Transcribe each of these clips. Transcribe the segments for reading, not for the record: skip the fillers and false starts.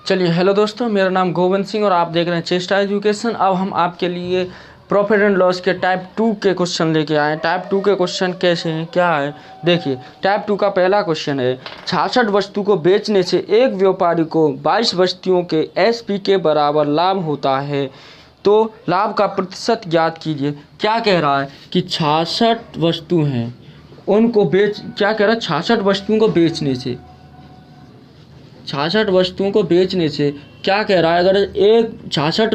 चलिए हेलो दोस्तों, मेरा नाम गोविंद सिंह और आप देख रहे हैं चेस्टा एजुकेशन। अब हम आपके लिए प्रॉफिट एंड लॉस के टाइप 2 के क्वेश्चन लेके आए हैं। टाइप 2 के क्वेश्चन कैसे हैं, क्या है, देखिए। टाइप 2 का पहला क्वेश्चन है, 66 वस्तु को बेचने से एक व्यापारी को 22 वस्तुओं के एसपी के बराबर लाभ होता है, तो लाभ का प्रतिशत ज्ञात कीजिए। क्या कह रहा है कि 66 वस्तु हैं, उनको क्या कह रहा है, 66 वस्तुओं को बेचने से 66 वस्तुओं को बेचने से क्या कह रहा है, अगर एक 66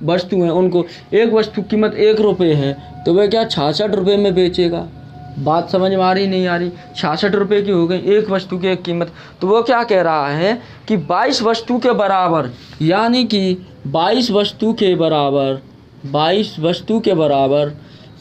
वस्तु हैं, उनको एक वस्तु की कीमत 1 रुपये है, तो वह क्या 66 रुपये में बेचेगा। बात समझ में आ रही नहीं आ रही, 66 रुपये की हो गई एक वस्तु की एक कीमत। तो वो क्या कह रहा है कि 22 वस्तु के बराबर, यानी कि 22 वस्तु के बराबर 22 वस्तु के बराबर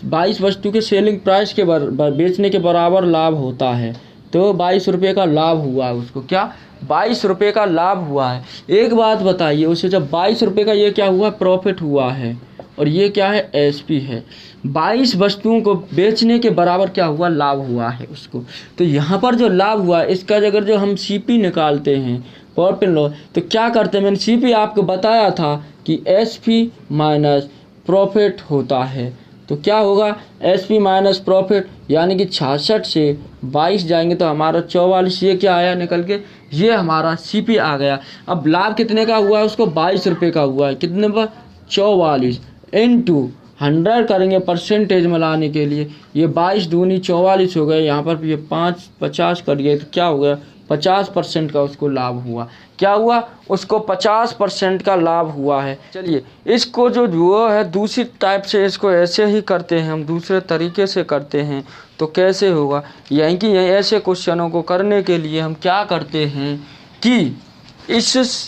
22 वस्तु के सेलिंग प्राइस के बेचने के बराबर लाभ होता है। तो 22 रुपये का लाभ हुआ है उसको, क्या 22 रुपये का लाभ हुआ है। एक बात बताइए उसे, जब 22 रुपये का ये क्या हुआ, प्रॉफिट हुआ है, और ये क्या है, एसपी है। 22 वस्तुओं को बेचने के बराबर क्या हुआ, लाभ हुआ है उसको। तो यहाँ पर जो लाभ हुआ है, इसका अगर जो हम सीपी निकालते हैं प्रॉफिट लॉस, तो क्या करते हैं, मैंने सीपी आपको बताया था कि एसपी माइनस प्रॉफिट होता है। तो क्या होगा, एसपी माइनस प्रॉफिट, यानी कि 66 से 22 जाएंगे तो हमारा 44, ये क्या आया निकल के, ये हमारा सीपी आ गया। अब लाभ कितने का हुआ है, उसको 22 रुपये का हुआ है, कितने पर 44 इंटू 100 करेंगे परसेंटेज में लाने के लिए, ये 22 दूनी 44 हो गए, यहाँ पर ये 50 करिए तो क्या हो गया, 50% का उसको लाभ हुआ। क्या हुआ, उसको 50% का लाभ हुआ है। चलिए इसको जो वो है दूसरी टाइप से, इसको ऐसे ही करते हैं हम, दूसरे तरीके से करते हैं। तो कैसे होगा, यहीं कि ऐसे क्वेश्चनों को करने के लिए हम क्या करते हैं कि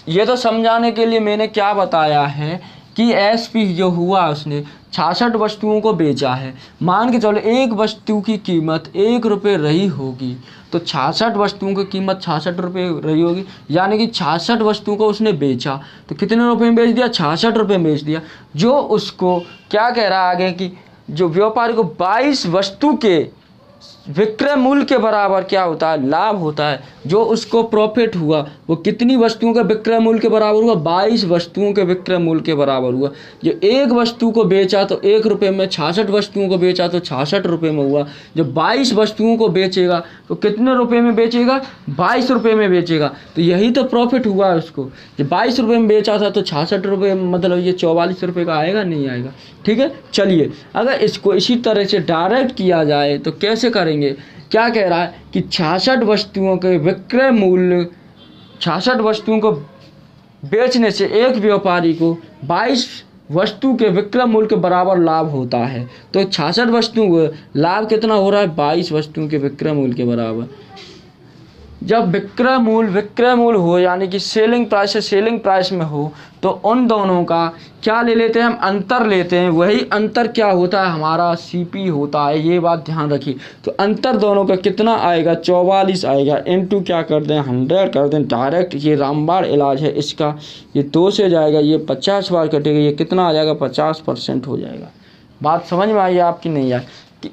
ये तो समझाने के लिए मैंने क्या बताया है कि एसपी जो हुआ उसने 66 वस्तुओं को बेचा है। मान के चलो एक वस्तु की कीमत 1 रुपये रही होगी, तो 66 वस्तुओं की कीमत 66 रुपये रही होगी, यानी कि 66 वस्तुओं को उसने बेचा, तो कितने रुपये में बेच दिया, 66 रुपये में बेच दिया। जो उसको क्या कह रहा है आगे कि जो व्यापारी को 22 वस्तु के विक्रय मूल्य के बराबर क्या होता है, लाभ होता है। जो उसको प्रॉफिट हुआ वो कितनी वस्तुओं के विक्रय मूल्य के बराबर हुआ, 22 वस्तुओं के विक्रय मूल्य के बराबर हुआ। जो एक वस्तु को बेचा तो 1 रुपये में, 66 वस्तुओं को बेचा तो 66 रुपये में हुआ। जो 22 वस्तुओं को बेचेगा तो कितने रुपये में बेचेगा, 22 रुपये में बेचेगा। तो यही तो प्रॉफिट हुआ है उसको। जब 22 रुपये में बेचा था तो 66 रुपये, मतलब ये 44 रुपये का आएगा, नहीं आएगा। ठीक है, चलिए अगर इसको इसी तरह से डायरेक्ट किया जाए तो कैसे करेंगे। क्या कह रहा है कि 66 वस्तुओं के विक्रय मूल्य, 66 वस्तुओं को बेचने से एक व्यापारी को 22 वस्तु के विक्रय मूल्य के बराबर लाभ होता है। तो 66 वस्तुओं को लाभ कितना हो रहा है, 22 वस्तुओं के विक्रय मूल्य के बराबर। जब विक्रय मूल्य हो, यानी कि सेलिंग प्राइस से सेलिंग प्राइस में हो, तो उन दोनों का क्या ले लेते हैं हम, अंतर लेते हैं। वही अंतर क्या होता है, हमारा सीपी होता है। ये बात ध्यान रखिए। तो अंतर दोनों का कितना आएगा, 44 आएगा, इनटू क्या कर दें, 100 कर दें। डायरेक्ट ये रामबाण इलाज है इसका। ये 2 से जाएगा, ये 50 बार कटेगा, ये कितना आ जाएगा, 50% हो जाएगा। बात समझ में आई आपकी, नहीं आई,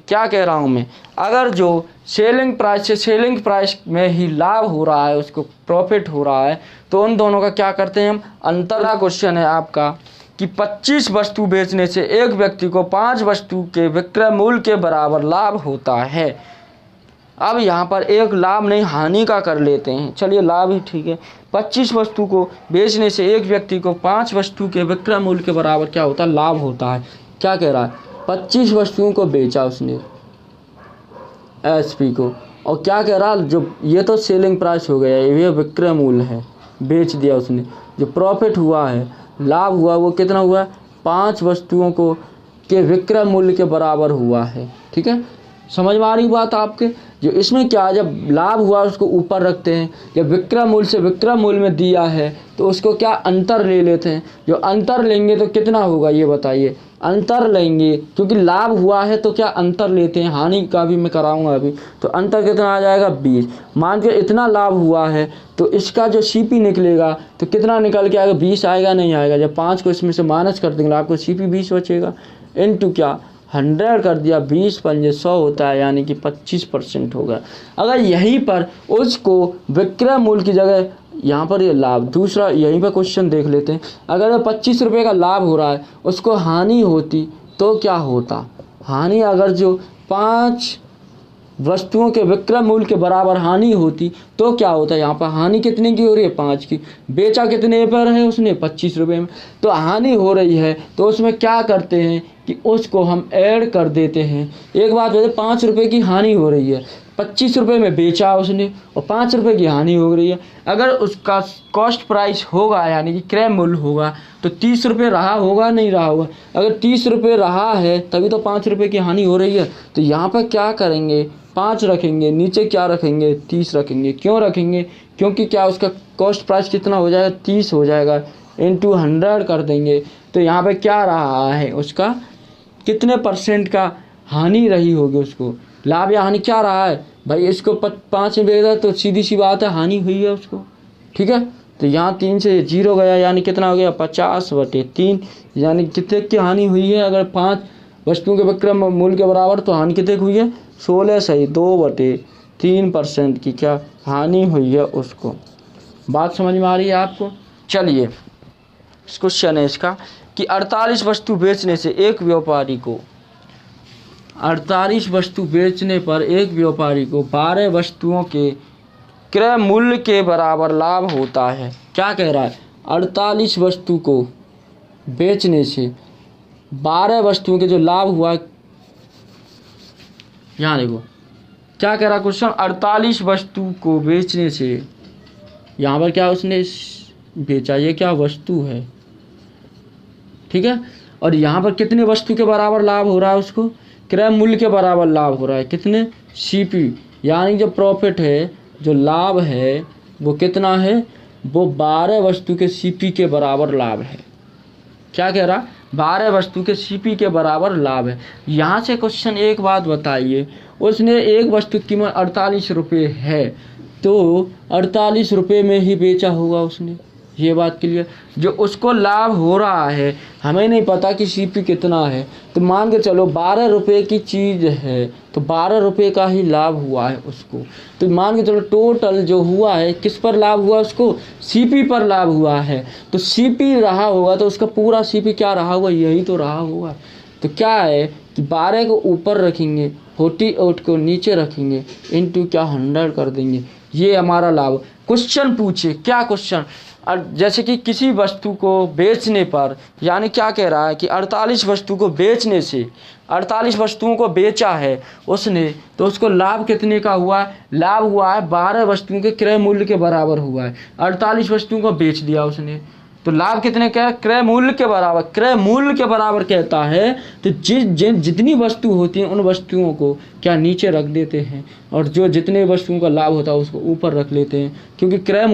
क्या कह रहा हूँ मैं। अगर जो सेलिंग प्राइस से सेलिंग प्राइस में ही लाभ हो रहा है, उसको प्रॉफिट हो रहा है, तो उन दोनों का क्या करते हैं हम, अंतर का क्वेश्चन है आपका कि 25 वस्तु बेचने से एक व्यक्ति को 5 वस्तु के विक्रय मूल्य के बराबर लाभ होता है। अब यहाँ पर एक लाभ नहीं, हानि का कर लेते हैं। चलिए लाभ ही ठीक है। 25 वस्तु को बेचने से एक व्यक्ति को 5 वस्तु के विक्रय मूल्य के बराबर क्या होता है, लाभ होता है। क्या कह रहा है, 25 वस्तुओं को बेचा उसने एसपी को, और क्या कह रहा, जो ये तो सेलिंग प्राइस हो गया, ये विक्रय मूल्य है, बेच दिया उसने। जो प्रॉफिट हुआ है, लाभ हुआ, वो कितना हुआ, 5 वस्तुओं को के विक्रय मूल्य के बराबर हुआ है। ठीक है, समझ में आ रही बात आपके। जो इसमें क्या, जब लाभ हुआ उसको ऊपर रखते हैं, जब विक्रय मूल्य से विक्रय मूल्य में दिया है तो उसको क्या, अंतर ले लेते हैं। जो अंतर लेंगे तो कितना होगा, ये बताइए। अंतर लेंगे, क्योंकि लाभ हुआ है तो क्या अंतर लेते हैं, हानि का भी मैं कराऊंगा अभी। तो अंतर कितना आ जाएगा, 20। मान के इतना लाभ हुआ है तो इसका जो सीपी निकलेगा तो कितना निकल के आएगा, 20 आएगा, नहीं आएगा। जब 5 को इसमें से माइनस कर देंगे आपको सीपी 20 बचेगा, इनटू क्या 100 कर दिया, 20 पंजे 100 होता है, यानी कि 25% होगा। अगर यहीं पर उसको विक्रय मूल्य की जगह यहाँ पर ये लाभ, दूसरा यहीं पर क्वेश्चन देख लेते हैं। अगर 25 रुपये का लाभ हो रहा है, उसको हानि होती तो क्या होता? हानि, अगर जो 5 वस्तुओं के विक्रय मूल्य के बराबर हानि होती तो क्या होता है? यहाँ पर हानि कितने की हो रही है? 5 की। बेचा कितने पर है उसने? 25 रुपये में। तो हानि हो रही है तो उसमें क्या करते हैं कि उसको हम ऐड कर देते हैं। एक बात बता, 5 रुपये की हानि हो रही है, 25 रुपये में बेचा उसने और 5 रुपये की हानि हो रही है। अगर उसका कॉस्ट प्राइस होगा यानी कि क्रय मूल्य होगा तो 30 रुपये रहा होगा नहीं रहा होगा? अगर 30 रुपये रहा है तभी तो 5 रुपये की हानि हो रही है। तो यहाँ पर क्या करेंगे? 5 रखेंगे, नीचे क्या रखेंगे? 30 रखेंगे। क्यों रखेंगे? क्योंकि क्या उसका कॉस्ट प्राइस कितना हो जाएगा? 30 हो जाएगा, इंटू 100 कर देंगे। तो यहाँ पे क्या रहा है? उसका कितने % का हानि रही होगी उसको? लाभ या हानि क्या रहा है भाई? इसको 5 में बेचा तो सीधी सी बात है हानि हुई है उसको, ठीक है। तो यहाँ 3 से 0 गया, यानी कितना हो गया? 50/3, यानी कितने की हानि हुई है? अगर 5 वस्तुओं के विक्रय मूल्य के बराबर तो हानि कितने की हुई है? 16 सही 2/3% की क्या हानि हुई है उसको। बात समझ में आ रही है आपको? चलिए, क्वेश्चन है इसका कि 48 वस्तु बेचने से एक व्यापारी को 48 वस्तु बेचने पर एक व्यापारी को 12 वस्तुओं के क्रय मूल्य के बराबर लाभ होता है। क्या कह रहा है? 48 वस्तु को बेचने से 12 वस्तुओं के जो लाभ हुआ, यहाँ देखो क्या कह रहा क्वेश्चन, 48 वस्तु को बेचने से, यहाँ पर क्या उसने बेचा, ये क्या वस्तु है, ठीक है। और यहाँ पर कितने वस्तु के बराबर लाभ हो रहा है उसको? क्रय मूल्य के बराबर लाभ हो रहा है। कितने? CP, यानी जो प्रॉफिट है, जो लाभ है वो कितना है? वो 12 वस्तु के CP के बराबर लाभ है। क्या कह रहा? 12 वस्तु के CP के बराबर लाभ है। यहाँ से क्वेश्चन एक बात बताइए, उसने एक वस्तु की कीमत 48 रुपये है तो 48 रुपये में ही बेचा होगा उसने, ये बात क्लियर। जो उसको लाभ हो रहा है, हमें नहीं पता कि CP कितना है, तो मान के चलो 12 रुपये की चीज़ है तो 12 रुपये का ही लाभ हुआ है उसको। तो मान के चलो टोटल जो हुआ है किस पर लाभ हुआ उसको? CP पर लाभ हुआ है। तो CP रहा होगा तो उसका पूरा CP क्या रहा होगा? यही तो रहा होगा। तो क्या है कि 12 को ऊपर रखेंगे, 48 को नीचे रखेंगे, इंटू क्या 100 कर देंगे, ये हमारा लाभ। क्वेश्चन पूछे, क्या क्वेश्चन? जैसे कि किसी वस्तु को बेचने पर, यानी क्या कह रहा है कि 48 वस्तु को बेचने से, 48 वस्तुओं को बेचा है उसने तो उसको लाभ कितने का हुआ है? लाभ हुआ है 12 वस्तुओं के क्रय मूल्य के बराबर हुआ है। 48 वस्तुओं को बेच दिया उसने तो लाभ कितने का? क्रय मूल्य के बराबर। क्रय मूल्य के बराबर कहता है तो जितनी वस्तु होती हैं उन वस्तुओं को क्या नीचे रख देते हैं और जो जितने वस्तुओं का लाभ होता है उसको ऊपर रख लेते हैं, क्योंकि क्रय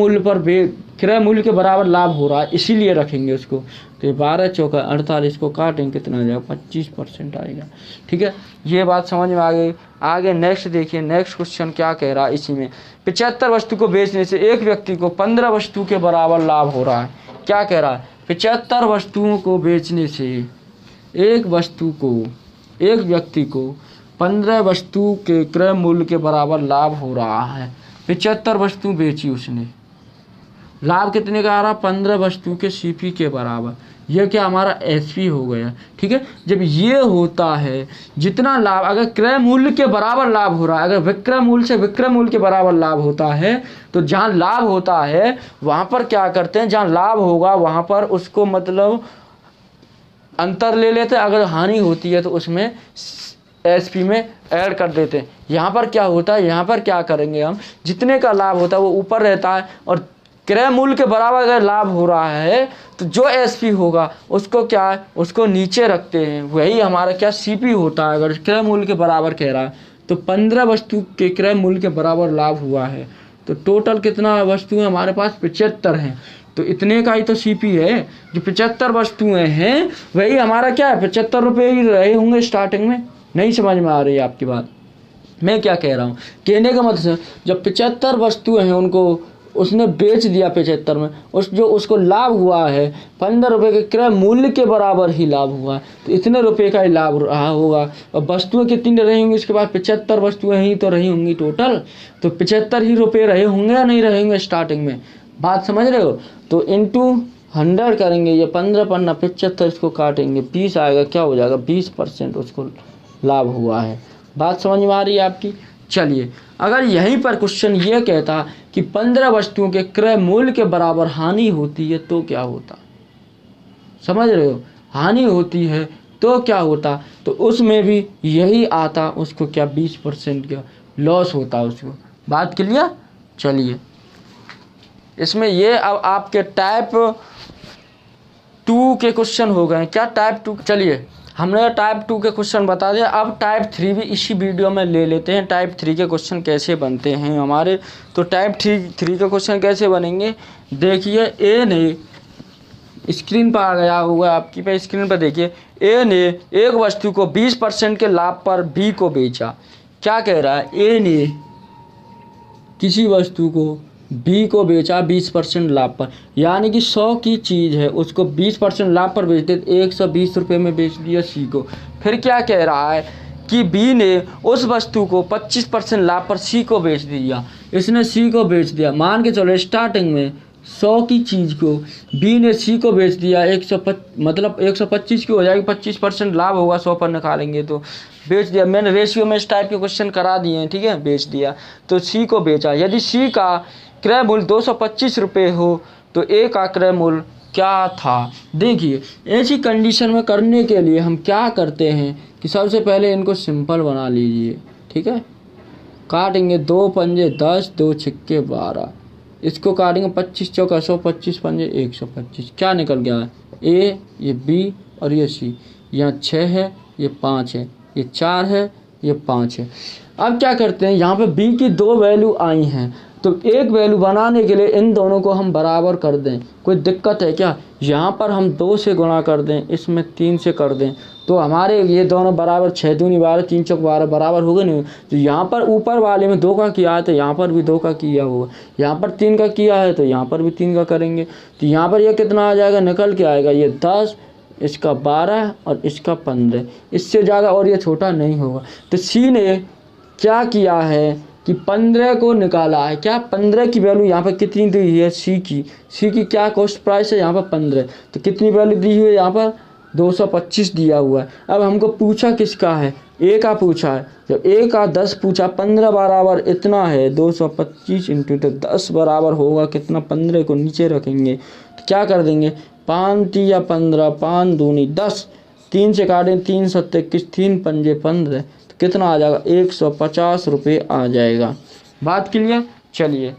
मूल्य के बराबर लाभ हो रहा है इसीलिए रखेंगे उसको। तो ये 12 चौका 48 को काटेंगे कितना आ जाएगा? 25% आएगा, ठीक है। ये बात समझ में आ गई। आगे नेक्स्ट देखिए, नेक्स्ट क्वेश्चन क्या कह रहा है इसी में। 75 वस्तु को बेचने से एक व्यक्ति को 15 वस्तु के बराबर लाभ हो रहा है। क्या कह रहा है? 75 वस्तुओं को बेचने से एक व्यक्ति को 15 वस्तु के क्रय मूल्य के बराबर लाभ हो रहा है। 75 वस्तु बेची उसने, लाभ कितने का आ रहा? 15 वस्तु के CP के बराबर। यह क्या हमारा SP हो गया, ठीक है। जब ये होता है जितना लाभ, अगर क्रय मूल्य के बराबर लाभ हो रहा है, अगर विक्रय मूल्य से विक्रय मूल्य के बराबर लाभ होता है तो जहाँ लाभ होता है वहाँ पर क्या करते हैं, जहाँ लाभ होगा वहाँ पर उसको मतलब अंतर ले लेते हैं। अगर हानि होती है तो उसमें SP में ऐड कर देते हैं। यहाँ पर क्या होता है, यहाँ पर क्या करेंगे हम, जितने का लाभ होता है वो ऊपर रहता है और क्रय मूल्य के बराबर अगर लाभ हो रहा है तो जो SP होगा उसको क्या है, उसको नीचे रखते हैं। वही हमारा क्या CP होता है। अगर क्रय मूल्य के बराबर कह रहा है तो 15 वस्तु के क्रय मूल्य के बराबर लाभ हुआ है तो टोटल कितना वस्तु है हमारे पास? 75 हैं। तो इतने का ही तो CP है। जो 75 वस्तुएं हैं वही हमारा क्या है? 75 रुपये ही रहे होंगे स्टार्टिंग में। नहीं समझ में आ रही है आपकी बात? मैं क्या कह रहा हूँ, कहने का मतलब जब 75 वस्तुएं हैं उनको उसने बेच दिया 75 में, जो उसको लाभ हुआ है 15 रुपये के क्रय मूल्य के बराबर ही लाभ हुआ है, तो इतने रुपये का ही लाभ रहा होगा। और वस्तुएं कितनी रही होंगी इसके बाद? 75 वस्तुएं ही तो रही होंगी टोटल, तो 75 ही रुपये रहे होंगे या नहीं रहे होंगे स्टार्टिंग में? बात समझ रहे हो? तो इंटू 100 करेंगे, ये 15 पन्ना 75, इसको काटेंगे 20 आएगा, क्या हो जाएगा? 20% उसको लाभ हुआ है। बात समझ में आ रही है आपकी? चलिए, अगर यहीं पर क्वेश्चन ये कहता कि 15 वस्तुओं के क्रय मूल्य के बराबर हानि होती है तो क्या होता? समझ रहे हो? हानि होती है तो क्या होता? तो उसमें भी यही आता, उसको क्या 20% का लॉस होता उसको। बात क्लियर? चलिए, इसमें ये अब आपके टाइप 2 के क्वेश्चन हो गए। क्या टाइप 2? चलिए, हमने टाइप 2 के क्वेश्चन बता दिया, अब टाइप 3 भी इसी वीडियो में ले लेते हैं। टाइप 3 के क्वेश्चन कैसे बनते हैं हमारे, तो टाइप 3 के क्वेश्चन कैसे बनेंगे देखिए। ए ने, स्क्रीन पर आ गया हुआ आपकी पे, स्क्रीन पर देखिए। ए ने एक वस्तु को 20% के लाभ पर बी को बेचा। क्या कह रहा है? ए ने किसी वस्तु को बी को बेचा 20% लाभ पर, यानी कि 100 की चीज़ है, उसको 20% लाभ पर बेच दे, 120 रुपये में बेच दिया सी को। फिर क्या कह रहा है कि बी ने उस वस्तु को 25% लाभ पर सी को बेच दिया। इसने सी को बेच दिया, मान के चलो स्टार्टिंग में 100 की चीज़ को बी ने सी को बेच दिया, 125 की हो जाएगी, 25% लाभ होगा, 100 पर निकालेंगे तो बेच दिया। मैंने रेशियो में इस टाइप के क्वेश्चन करा दिए हैं, ठीक है। बेच दिया तो सी को बेचा। यदि सी का क्रय मूल्य 225 रुपये हो तो ए का क्रय मूल्य क्या था? देखिए, ऐसी कंडीशन में करने के लिए हम क्या करते हैं कि सबसे पहले इनको सिंपल बना लीजिए, ठीक है। काटेंगे 2 पंजे 10, 2 छिक्के 12, इसको काटेंगे 25 चौका 100, 25 पंजे 125। क्या निकल गया है? ए, ये बी और ये सी। यहाँ 6 है, ये 5 है, ये 4 है, ये 5 है। अब क्या करते हैं, यहाँ पे बी की 2 वैल्यू आई हैं, तो एक वैल्यू बनाने के लिए इन दोनों को हम बराबर कर दें। कोई दिक्कत है क्या? यहाँ पर हम 2 से गुणा कर दें, इसमें 3 से कर दें, तो हमारे ये दोनों बराबर 6 दूनी 12, 3 चौक 12 बराबर हो गए नहीं? तो यहाँ पर ऊपर वाले में 2 का किया है तो यहाँ पर भी 2 का किया होगा, यहाँ पर 3 का किया है तो यहाँ पर भी 3 का करेंगे। तो यहाँ पर ये कितना आ जाएगा? निकल के आएगा ये 10, इसका 12 और इसका 15, इससे ज़्यादा और ये छोटा नहीं होगा। तो सी ने क्या किया है कि 15 को निकाला है। क्या 15 की वैल्यू यहाँ पर कितनी दी है? सी की क्या कॉस्ट प्राइस है यहाँ पर? 15। तो कितनी वैल्यू दी हुई है यहाँ पर? 225 दिया हुआ है। अब हमको पूछा किसका है? ए का पूछा है। जब ए का 10 पूछा, 15 बराबर इतना है 225 इंटू 10 बराबर होगा कितना? 15 को नीचे रखेंगे तो क्या कर देंगे? 5 या 15, 5 दूनी 10, 3 से काटें 3 सत्ते 21, 3 पंजे 15, कितना आ जाएगा? 150 रुपये आ जाएगा। बात क्लियर? चलिए,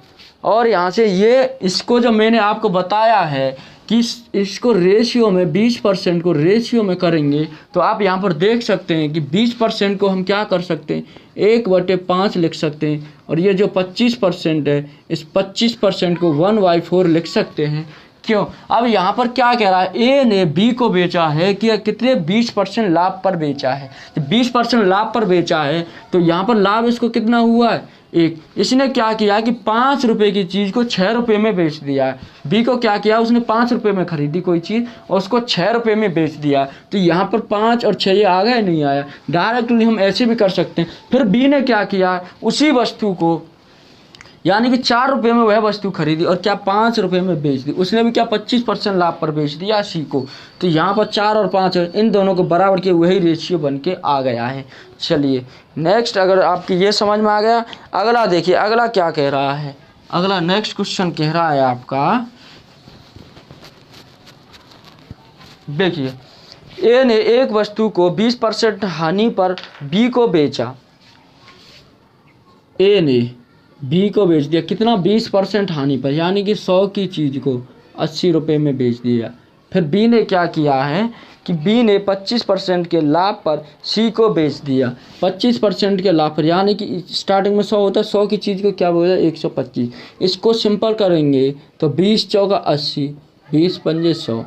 और यहाँ से ये इसको जो मैंने आपको बताया है कि इसको रेशियो में 20% को रेशियो में करेंगे, तो आप यहाँ पर देख सकते हैं कि 20% को हम क्या कर सकते हैं? 1/5 लिख सकते हैं, और ये जो 25% है, इस 25% को 1/4 लिख सकते हैं। क्यों? अब यहाँ पर क्या कह रहा है? ए ने बी को बेचा है कि कितने? 20% लाभ पर बेचा है। तो 20% लाभ पर बेचा है तो यहाँ पर लाभ इसको कितना हुआ है? 1। इसने क्या किया कि 5 रुपये की चीज़ को 6 रुपये में बेच दिया है। बी को क्या किया? उसने 5 रुपये में खरीदी कोई चीज़ और उसको 6 रुपये में बेच दिया। तो यहाँ पर 5 और 6 ये आ गया नहीं आया? डायरेक्टली हम ऐसे भी कर सकते हैं। फिर बी ने क्या किया? उसी वस्तु को, यानी कि 4 रुपये में वह वस्तु खरीदी और क्या 5 रुपये में बेच दी। उसने भी क्या 25% लाभ पर बेच दिया सी को। तो यहाँ पर 4 और 5 है, इन दोनों को बराबर के वही रेशियो बन के आ गया है। चलिए नेक्स्ट, अगर आपकी ये समझ में आ गया, अगला देखिए, अगला क्या कह रहा है? अगला नेक्स्ट क्वेश्चन कह रहा है आपका, देखिए, ए ने एक वस्तु को 20% हानि पर बी को बेचा। ए ने बी को बेच दिया कितना? 20% हानि पर, यानी कि 100 की चीज़ को 80 रुपये में बेच दिया। फिर बी ने क्या किया है कि बी ने 25% के लाभ पर सी को बेच दिया। 25% के लाभ पर, यानी कि स्टार्टिंग में 100 होता है, 100 की चीज़ को क्या बोलता है? 125। इसको सिंपल करेंगे तो 20 चौका 80, 20 पंजे 100,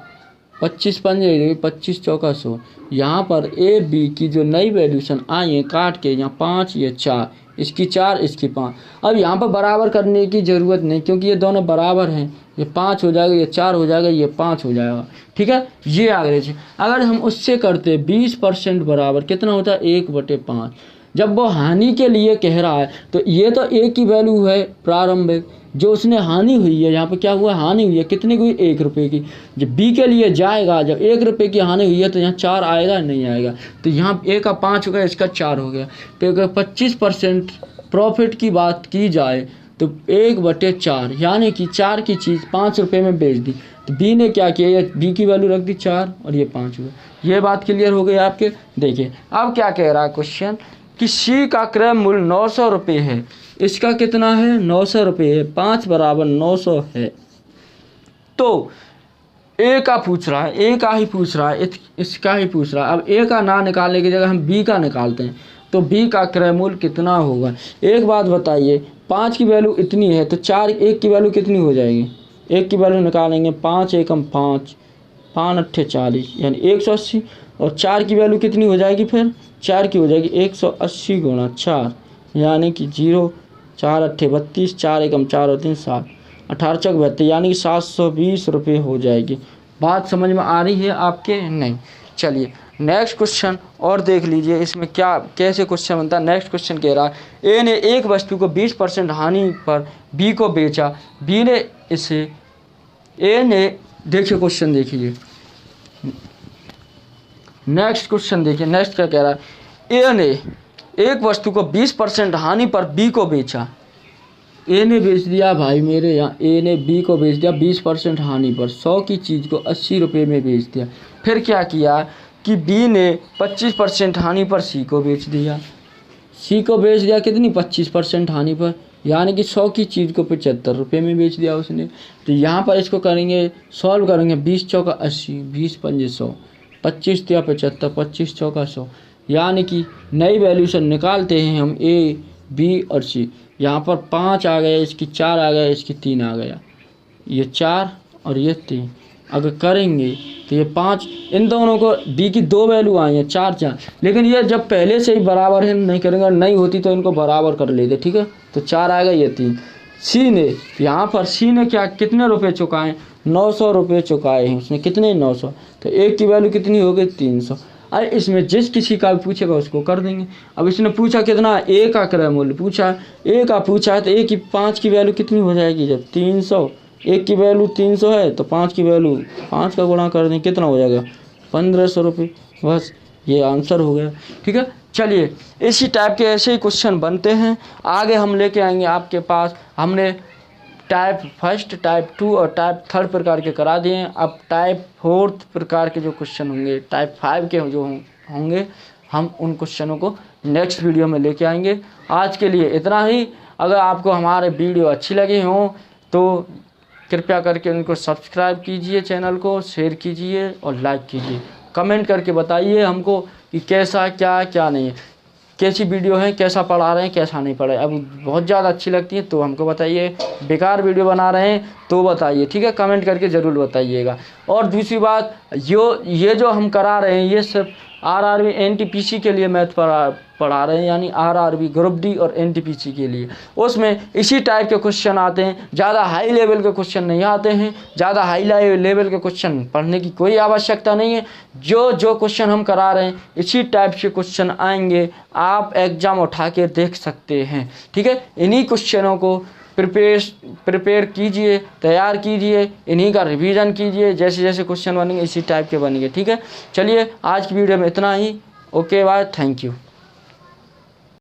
25 पंजे 25 चौका 100। यहाँ पर ए बी की जो नई वैल्यूशन आई है काट के, यहाँ 5 ये 4, इसकी 4 इसकी 5। अब यहाँ पर बराबर करने की ज़रूरत नहीं क्योंकि ये दोनों बराबर हैं। ये 5 हो जाएगा, ये 4 हो जाएगा, ये 5 हो जाएगा। ठीक है, ये एवरेज है। अगर हम उससे करते 20% बराबर कितना होता है 1/5। जब वो हानि के लिए कह रहा है तो ये तो ए की वैल्यू है प्रारंभिक, जो उसने हानि हुई है, यहाँ पे क्या हुआ हानि हुई है, कितने की हुई 1 रुपये की। जब बी के लिए जाएगा, जब 1 रुपये की हानि हुई है तो यहाँ 4 आएगा नहीं आएगा, तो यहाँ ए का 5 हो गया, इसका 4 हो गया। तो अगर 25% प्रॉफिट की बात की जाए तो 1/4, यानी कि 4 की चीज़ 5 रुपये में बेच दी। तो बी ने क्या किया, ये बी की वैल्यू रख दी 4 और ये 5 हुआ। ये बात क्लियर हो गई आपके। देखिए अब क्या कह रहा है क्वेश्चन कि सी का क्रय मूल्य 900 रुपये है, इसका कितना है 900 रुपये है, 5 बराबर 900 है। तो ए का पूछ रहा है, ए का ही पूछ रहा है, इसका ही पूछ रहा है। अब ए का ना निकालने की जगह हम बी का निकालते हैं, तो बी का क्रय मूल्य कितना होगा। एक बात बताइए, 5 की वैल्यू इतनी है तो 4 1 की वैल्यू कितनी हो जाएगी, 1 की वैल्यू निकालेंगे 5 एकम 5, 5 अट्ठे 40 यानी 180, और 4 की वैल्यू कितनी हो जाएगी, फिर 4 की हो जाएगी 180 गुणा 4 यानी कि 0, 4 अट्ठे 32, 4 एकम 4 और 3 7, 18 चौक 72 यानी कि 720 रुपये हो जाएगी। बात समझ में आ रही है आपके? नहीं। चलिए नेक्स्ट क्वेश्चन और देख लीजिए, इसमें क्या कैसे क्वेश्चन बनता है। नेक्स्ट क्वेश्चन कह रहा है ए ने एक वस्तु को 20% हानि पर बी को बेचा, बी ने इसे ए ने, देखिए क्वेश्चन देखिए, नेक्स्ट क्वेश्चन देखिए, नेक्स्ट क्या कह रहा है, ए ने एक वस्तु को 20% हानि पर बी को बेचा। ए ने बेच दिया भाई मेरे यहाँ, ए ने बी को बेच दिया 20% हानि पर, 100 की चीज़ को 80 रुपये में बेच दिया। फिर क्या किया कि बी ने 25% हानि पर सी को बेच दिया। सी को बेच दिया कितनी 25% हानि पर, यानी कि 100 की चीज़ को 75 रुपये में बेच दिया उसने। तो यहाँ पर इसको करेंगे, सॉल्व करेंगे, 20 चौका 80, 20 पंजे 100, 25 तिया 75, 25 चौका 100, यानी कि नई वैल्यूशन निकालते हैं हम ए बी और सी। यहाँ पर 5 आ गया, इसकी 4 आ गया, इसकी 3 आ गया, ये 4 और ये 3 अगर करेंगे तो ये 5, इन दोनों को बी की 2 वैल्यू आई हैं 4 4, लेकिन ये जब पहले से ही बराबर है नहीं करेंगे, नहीं होती तो इनको बराबर कर लेते। ठीक है, तो 4 आएगा, ये 3। सी ने, यहाँ पर सी ने क्या कितने रुपए चुकाए, 900 रुपये चुकाए हैं उसने, कितने 900, तो एक की वैल्यू कितनी हो गई 300। अरे इसमें जिस किसी का भी पूछेगा उसको कर देंगे। अब इसने पूछा कितना, ए का क्रय मूल्य पूछा, ए का पूछा है तो ए की 5 की वैल्यू कितनी हो जाएगी, जब 300, एक की वैल्यू 300 है तो 5 की वैल्यू 5 का गुणा कर दें, कितना हो जाएगा 1500 रुपये। बस ये आंसर हो गया। ठीक है, चलिए इसी टाइप के ऐसे ही क्वेश्चन बनते हैं, आगे हम लेके आएंगे आपके पास। हमने टाइप 1, टाइप 2 और टाइप 3 प्रकार के करा दिए हैं। अब टाइप 4 प्रकार के जो क्वेश्चन होंगे, टाइप 5 के जो होंगे, हम उन क्वेश्चनों को नेक्स्ट वीडियो में लेके आएंगे। आज के लिए इतना ही। अगर आपको हमारे वीडियो अच्छी लगी हो तो कृपया करके उनको सब्सक्राइब कीजिए, चैनल को शेयर कीजिए और लाइक कीजिए। कमेंट करके बताइए हमको कि कैसा क्या क्या नहीं है, कैसी वीडियो है, कैसा पढ़ा रहे हैं, कैसा नहीं पढ़ा है। अब बहुत ज़्यादा अच्छी लगती है तो हमको बताइए, बेकार वीडियो बना रहे हैं तो बताइए। ठीक है, कमेंट करके ज़रूर बताइएगा। और दूसरी बात, ये जो हम करा रहे हैं ये सिर्फ आरआरबी एनटीपीसी के लिए मैथ पढ़ा रहे हैं, यानी आरआरबी ग्रुप डी और एनटीपीसी के लिए। उसमें इसी टाइप के क्वेश्चन आते हैं, ज़्यादा हाई लेवल के क्वेश्चन नहीं आते हैं। ज़्यादा हाई लेवल के क्वेश्चन पढ़ने की कोई आवश्यकता नहीं है। जो क्वेश्चन हम करा रहे हैं इसी टाइप से क्वेश्चन आएंगे, आप एग्ज़ाम उठा के देख सकते हैं। ठीक है, इन्हीं क्वेश्चनों को प्रिपेयर कीजिए, तैयार कीजिए, इन्हीं का रिवीजन कीजिए। जैसे जैसे क्वेश्चन बनेंगे इसी टाइप के बनेंगे। ठीक है, चलिए आज की वीडियो में इतना ही। Okay bye, thank you.